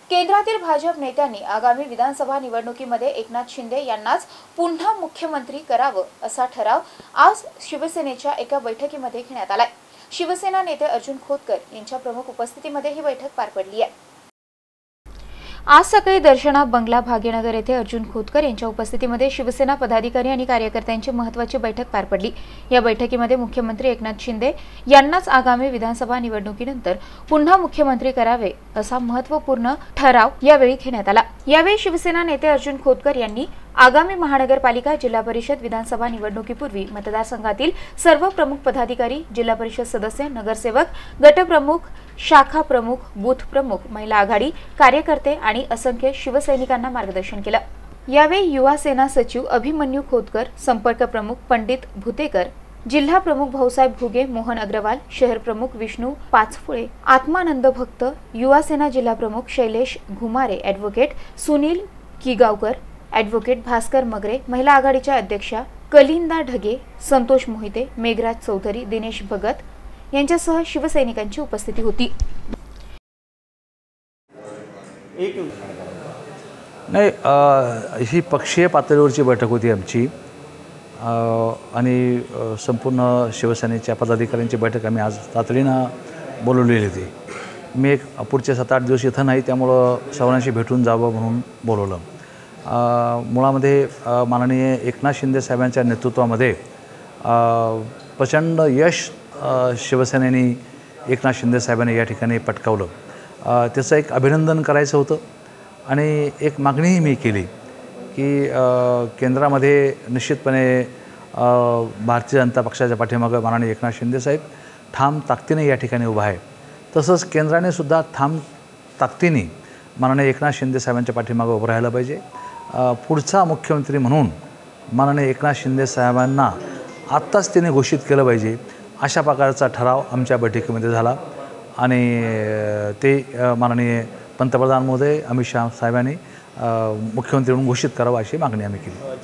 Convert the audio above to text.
केंद्रातील भाजप नेत्यांनी आगामी विधानसभा निवडणुकीमध्ये एकनाथ शिंदे यांनाच पुन्हा मुख्यमंत्री करावं असा ठराव आज शिवसेनेच्या एका बैठकीमध्ये घेण्यात आलाय। शिवसेना नेते अर्जुन खोतकर यांच्या प्रमुख उपस्थितीमध्ये ही बैठक पार पडली आहे। आज सकाळी दर्शना बंगला भाग्यनगर येथे अर्जुन खोतकर यांच्या उपस्थितीमध्ये शिवसेना पदाधिकारी आणि कार्यकर्त्यांची महत्त्वाची बैठक पार पडली। या बैठकीमध्ये मुख्यमंत्री एकनाथ शिंदे यांनाच आगामी विधानसभा निवडणुकीनंतर पुन्हा मुख्यमंत्री करावे असा महत्त्वपूर्ण ठराव यावेळी घेण्यात आला। यावेळी शिवसेना नेते अर्जुन खोतकर यांनी आगामी महानगरपालिका, जिल्हा परिषद, विधानसभा निवडणुकीपूर्वी मतदारसंघातील सर्व प्रमुख पदाधिकारी, जिल्हा परिषद सदस्य, नगरसेवक, गटप्रमुख, शाखा प्रमुख, बूथ प्रमुख, महिला आघाडी कार्यकर्ते आणि असंख्य शिवसैनिकांना मार्गदर्शन केलं। यावेळी युवा सेना सचिव अभिमन्यू खोतकर, संपर्क प्रमुख पंडित भुतेकर, जिल्हा प्रमुख भाऊसाहेब भुगे, मोहन अग्रवाल, शहर प्रमुख विष्णू पाचफुळे, आत्मानंद भक्त, युवा सेना जिल्हा प्रमुख शैलेश घुमारे, ॲडव्होकेट सुनील किगावकर, ॲडव्होकेट भास्कर मगरे, महिला आघाडीच्या अध्यक्षा कलिंदा ढगे, संतोष मोहिते, मेघराज चौधरी, दिनेश भगत यांच्यासह शिवसैनिकांची उपस्थिती होती। ही पक्षीय पातळीवरची बैठक होती आमची आणि संपूर्ण शिवसेनेच्या पदाधिकाऱ्यांची बैठक आम्ही आज तातडीनं बोलवलेली होती। मी एक पुढचे 7-8 दिवस इथं नाही, त्यामुळं सर्वांशी भेटून जावं म्हणून बोलवलं। मुळामध्ये माननीय एकनाथ शिंदे साहेबांच्या नेतृत्वामध्ये प्रचंड यश शिवसेनेने एकनाथ शिंदे साहेबांनी या ठिकाणी पटकावलं। त्याचं एक अभिनंदन करायचं होतं आणि एक मागणीही मी केली की केंद्रामध्ये निश्चितपणे भारतीय जनता पक्षाच्या पाठीमागे माननीय एकनाथ शिंदे साहेब ठाम ताकदीने या ठिकाणी उभा आहे। तसंच केंद्राने सुद्धा ठाम ताकदीने माननीय एकनाथ शिंदे साहेबांच्या पाठीमागे उभं राहायला पाहिजे। पुढचा मुख्यमंत्री म्हणून माननीय एकनाथ शिंदे साहेबांना आत्ताच त्यांनी घोषित केलं पाहिजे, अशा प्रकारचा ठराव आमच्या बैठकीमध्ये झाला आणि ते माननीय पंतप्रधान महोदय अमित शाह साहेबांनी मुख्यमंत्री म्हणून घोषित करावं अशी मागणी आम्ही केली।